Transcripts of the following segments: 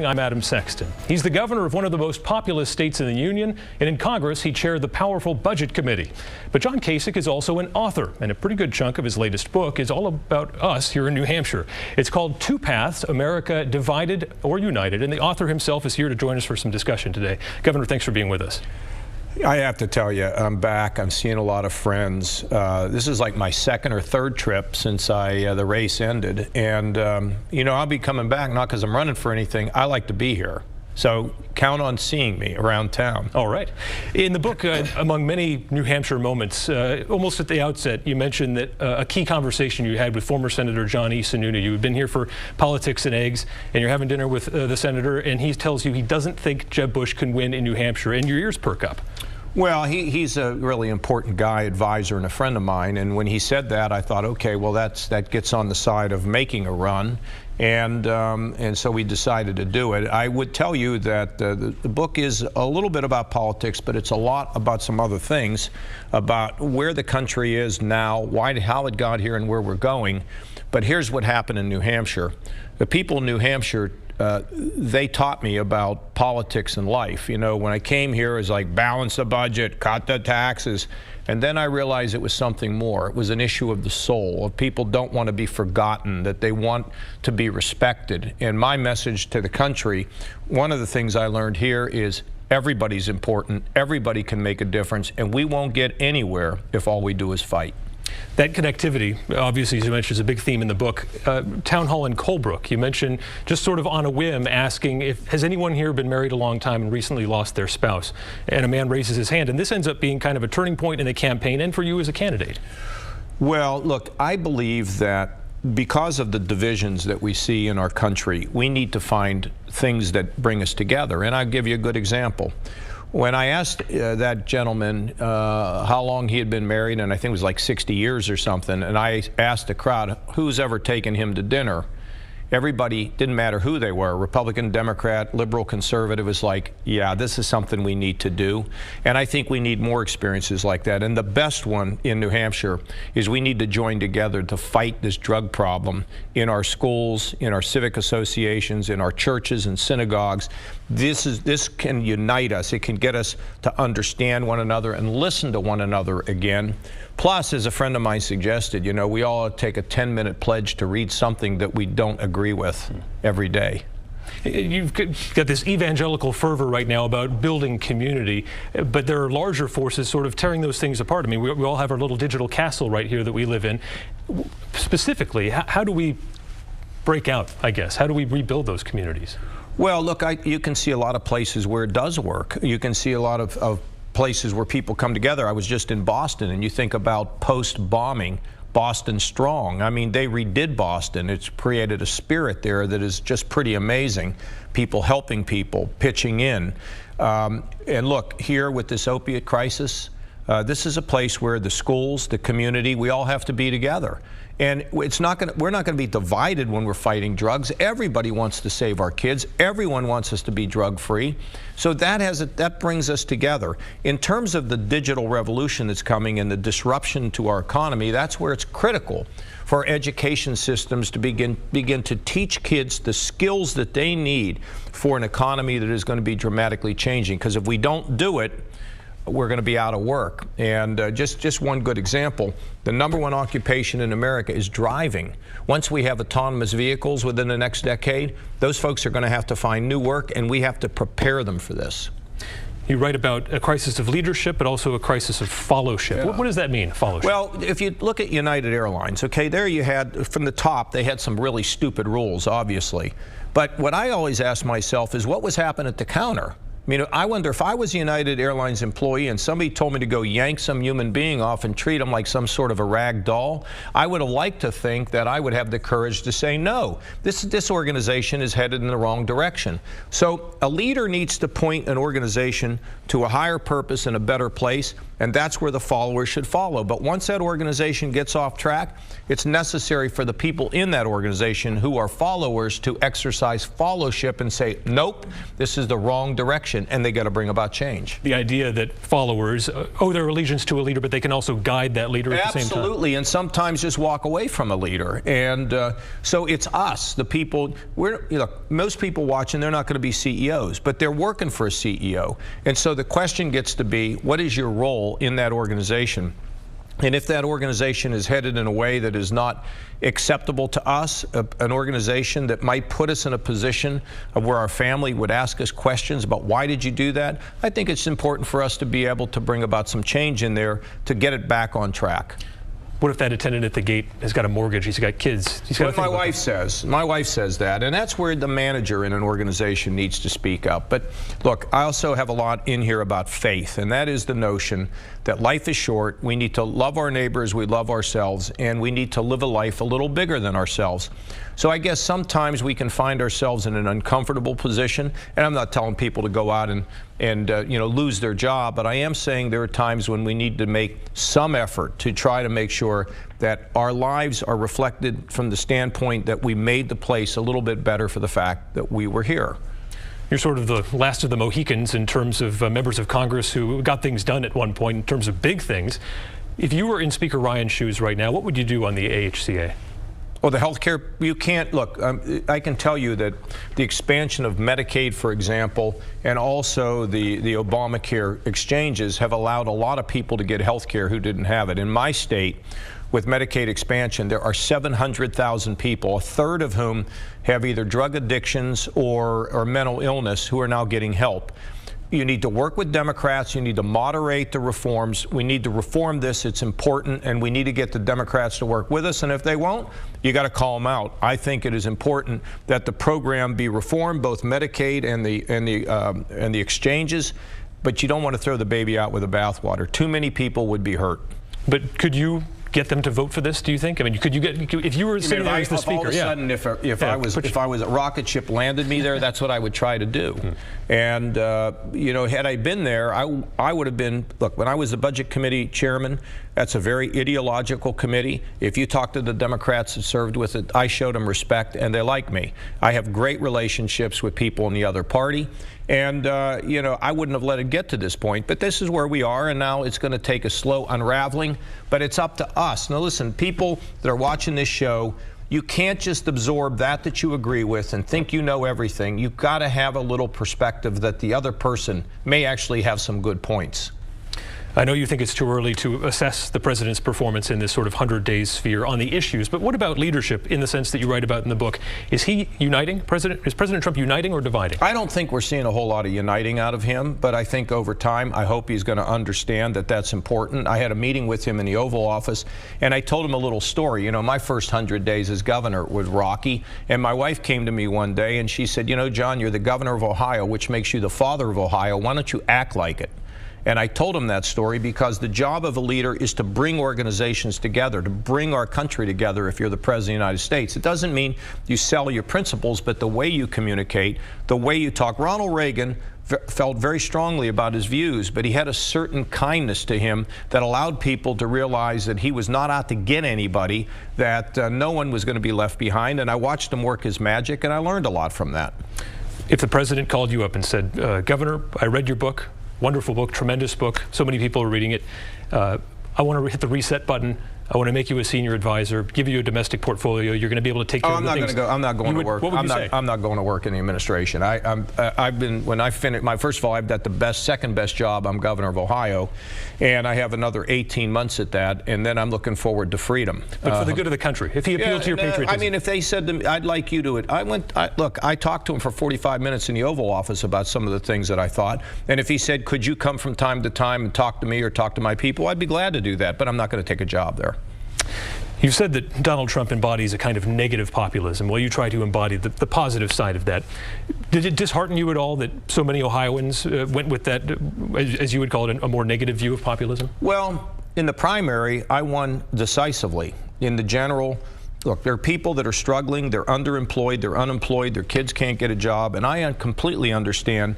morning, I'm Adam Sexton. He's the governor of one of the most populous states in the Union, and in Congress, he chaired the powerful Budget Committee. But John Kasich is also an author, and a pretty good chunk of his latest book is all about us here in New Hampshire. It's called Two Paths, America Divided or United, and the author himself is here to join us for some discussion today. Governor, thanks for being with us. I have to tell you, I'm back. I'm seeing a lot of friends. This is like my second or third trip since the race ended. And, I'll be coming back, not because I'm running for anything. I like to be here. So count on seeing me around town. All right. In the book, among many New Hampshire moments, almost at the outset, you mentioned that a key conversation you had with former Senator John E. Sununu. You've been here for Politics and Eggs, and you're having dinner with the senator, and he tells you he doesn't think Jeb Bush can win in New Hampshire, and your ears perk up. Well, he's a really important guy, advisor, and a friend of mine. And when he said that, I thought, okay, well, that gets on the side of making a run. And so we decided to do it. I would tell you that the book is a little bit about politics, but it's a lot about some other things, about where the country is now, how it got here, and where we're going. But here's what happened in New Hampshire. The people in New Hampshire, they taught me about politics and life. You know, when I came here, it was like balance the budget, cut the taxes. And then I realized it was something more. It was an issue of the soul. People don't want to be forgotten, that they want to be respected. And my message to the country, one of the things I learned here is everybody's important, everybody can make a difference, and we won't get anywhere if all we do is fight. That connectivity, obviously, as you mentioned, is a big theme in the book. Town Hall in Colebrook, you mentioned just sort of on a whim asking, has anyone here been married a long time and recently lost their spouse? And a man raises his hand, and this ends up being kind of a turning point in the campaign and for you as a candidate. Well, look, I believe that because of the divisions that we see in our country, we need to find things that bring us together. And I'll give you a good example. When I asked that gentleman how long he had been married, and I think it was like 60 years or something, and I asked the crowd, who's ever taken him to dinner? Everybody, didn't matter who they were, Republican, Democrat, liberal, conservative, was like, yeah, this is something we need to do. And I think we need more experiences like that. And the best one in New Hampshire is we need to join together to fight this drug problem in our schools, in our civic associations, in our churches and synagogues. This can unite us. It can get us to understand one another and listen to one another again. Plus, as a friend of mine suggested, you know, we all take a 10-minute pledge to read something that we don't agree with every day. You've got this evangelical fervor right now about building community, but there are larger forces sort of tearing those things apart. I mean, we all have our little digital castle right here that we live in. Specifically, how do we break out, I guess? How do we rebuild those communities? Well, look, you can see a lot of places where it does work. You can see a lot of places where people come together. I was just in Boston, and you think about post-bombing, Boston Strong. I mean, they redid Boston. It's created a spirit there that is just pretty amazing. People helping people, pitching in. And look, here with this opiate crisis, this is a place where the schools, the community, we all have to be together. And we're not going to be divided when we're fighting drugs. Everybody wants to save our kids. Everyone wants us to be drug-free. So that brings us together. In terms of the digital revolution that's coming and the disruption to our economy, that's where it's critical for our education systems to begin to teach kids the skills that they need for an economy that is going to be dramatically changing. Because if we don't do it, we're going to be out of work. And just one good example, the #1 occupation in America is driving. Once we have autonomous vehicles within the next decade, those folks are going to have to find new work, and we have to prepare them for this. You write about a crisis of leadership, but also a crisis of followship. Yeah. What does that mean, followship? Well, if you look at United Airlines, okay, there you had, from the top, they had some really stupid rules, obviously. But what I always ask myself is, what was happening at the counter? I mean, I wonder if I was a United Airlines employee and somebody told me to go yank some human being off and treat him like some sort of a rag doll, I would have liked to think that I would have the courage to say, no, this organization is headed in the wrong direction. So a leader needs to point an organization to a higher purpose and a better place, and that's where the followers should follow. But once that organization gets off track, it's necessary for the people in that organization who are followers to exercise followship and say, nope, this is the wrong direction. action, and they got to bring about change. The idea that followers owe their allegiance to a leader, but they can also guide that leader at the same time. Absolutely, and sometimes just walk away from a leader. And so it's us, the people. Most people watching, they're not going to be CEOs, but they're working for a CEO. And so the question gets to be, what is your role in that organization? And if that organization is headed in a way that is not acceptable to us, an organization that might put us in a position of where our family would ask us questions about why did you do that, I think it's important for us to be able to bring about some change in there to get it back on track. What if that attendant at the gate has got a mortgage, he's got kids? He's got my wife says. My wife says that, and that's where the manager in an organization needs to speak up. But look, I also have a lot in here about faith, and that is the notion that life is short. We need to love our neighbors, we love ourselves, and we need to live a life a little bigger than ourselves. So I guess sometimes we can find ourselves in an uncomfortable position, and I'm not telling people to go out and lose their job, but I am saying there are times when we need to make some effort to try to make sure that our lives are reflected from the standpoint that we made the place a little bit better for the fact that we were here. You're sort of the last of the Mohicans in terms of members of Congress who got things done at one point in terms of big things. If you were in Speaker Ryan's shoes right now, what would you do on the AHCA? Well, the health care, you can't, look, I can tell you that the expansion of Medicaid, for example, and also the Obamacare exchanges have allowed a lot of people to get health care who didn't have it. In my state, with Medicaid expansion, there are 700,000 people, a third of whom have either drug addictions or mental illness, who are now getting help. You need to work with Democrats. You need to moderate the reforms. We need to reform this. It's important, and we need to get the Democrats to work with us. And if they won't, you got to call them out. I think it is important that the program be reformed, both Medicaid and the exchanges. But you don't want to throw the baby out with the bathwater. Too many people would be hurt. But could you get them to vote for this, do you think? I mean, could you get, if you were sitting there as the speaker? All of a sudden, if I was a rocket ship landed me there, that's what I would try to do. And had I been there, I would have been, look, when I was the Budget Committee chairman, that's a very ideological committee. If you talk to the Democrats that served with it, I showed them respect, and they like me. I have great relationships with people in the other party. And, I wouldn't have let it get to this point. But this is where we are, and now it's going to take a slow unraveling. But it's up to us. Now, listen, people that are watching this show, you can't just absorb that you agree with and think you know everything. You've got to have a little perspective that the other person may actually have some good points. I know you think it's too early to assess the president's performance in this sort of 100-day sphere on the issues, but what about leadership in the sense that you write about in the book? Is he uniting? Is President Trump uniting or dividing? I don't think we're seeing a whole lot of uniting out of him, but I think over time, I hope he's going to understand that that's important. I had a meeting with him in the Oval Office, and I told him a little story. You know, my first 100 days as governor was rocky, and my wife came to me one day, and she said, John, you're the governor of Ohio, which makes you the father of Ohio. Why don't you act like it? And I told him that story because the job of a leader is to bring organizations together, to bring our country together if you're the President of the United States. It doesn't mean you sell your principles, but the way you communicate, the way you talk. Ronald Reagan felt very strongly about his views, but he had a certain kindness to him that allowed people to realize that he was not out to get anybody, that no one was going to be left behind. And I watched him work his magic, and I learned a lot from that. If the president called you up and said, Governor, I read your book. Wonderful book, tremendous book. So many people are reading it. I want to hit the reset button. I want to make you a senior advisor, give you a domestic portfolio. You're going to be able to take care of the things. I'm not going to work. What would you say? I'm not going to work in the administration. When I finished, first of all, I've got the second best job. I'm governor of Ohio, and I have another 18 months at that, and then I'm looking forward to freedom. But for the good of the country, if he appealed to your patriotism. I mean, if they said to me, I'd like you to, look, I talked to him for 45 minutes in the Oval Office about some of the things that I thought, and if he said, could you come from time to time and talk to me or talk to my people, I'd be glad to do that, but I'm not going to take a job there. You've said that Donald Trump embodies a kind of negative populism. Well, you try to embody the positive side of that. Did it dishearten you at all that so many Ohioans went with that, as you would call it, a more negative view of populism? Well, in the primary, I won decisively. In the general, look, there are people that are struggling, they're underemployed, they're unemployed, their kids can't get a job, and I completely understand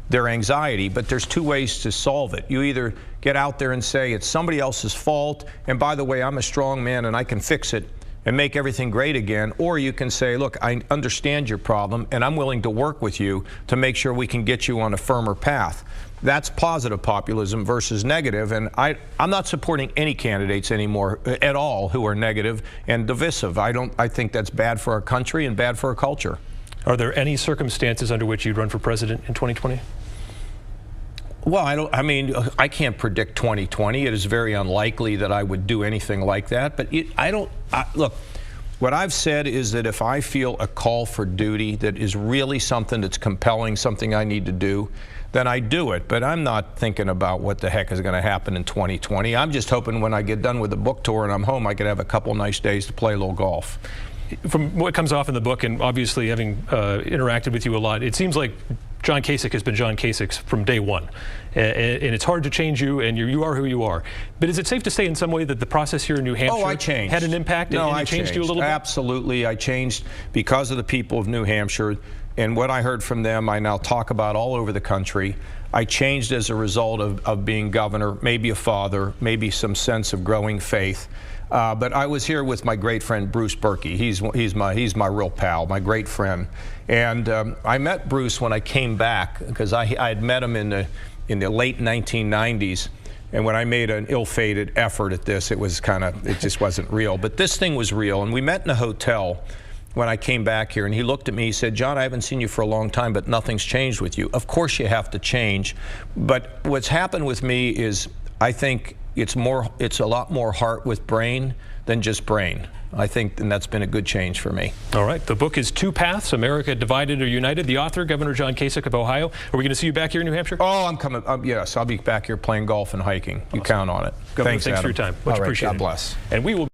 their anxiety, but there's two ways to solve it. You either get out there and say it's somebody else's fault, and by the way, I'm a strong man and I can fix it, and make everything great again, or you can say, look, I understand your problem and I'm willing to work with you to make sure we can get you on a firmer path. That's positive populism versus negative, and I'm not supporting any candidates anymore at all who are negative and divisive. I think that's bad for our country and bad for our culture. Are there any circumstances under which you'd run for president in 2020? Well, I can't predict 2020. It is very unlikely that I would do anything like that. But look, what I've said is that if I feel a call for duty that is really something that's compelling, something I need to do, then I do it. But I'm not thinking about what the heck is going to happen in 2020. I'm just hoping when I get done with the book tour and I'm home, I could have a couple nice days to play a little golf. From what comes off in the book, and obviously having interacted with you a lot, it seems like John Kasich has been John Kasich from day one. And it's hard to change you, and you are who you are. But is it safe to say in some way that the process here in New Hampshire had an impact? No, and it changed you a little bit? Absolutely. I changed because of the people of New Hampshire. And what I heard from them, I now talk about all over the country. I changed as a result of being governor, maybe a father, maybe some sense of growing faith. But I was here with my great friend Bruce Berkey. He's my real pal, my great friend. And I met Bruce when I came back because I had met him in the late 1990s. And when I made an ill-fated effort at this, it just wasn't real. But this thing was real. And we met in a hotel when I came back here, and he looked at me, he said, John, I haven't seen you for a long time, but nothing's changed with you. Of course you have to change. But what's happened with me is I think it's a lot more heart with brain than just brain. I think, and that's been a good change for me. All right. The book is Two Paths, America Divided or United. The author, Governor John Kasich of Ohio. Are we going to see you back here in New Hampshire? Oh, I'm coming. Yes, I'll be back here playing golf and hiking. You count on it. Governor, thanks for your time. Much appreciated. God bless. And we will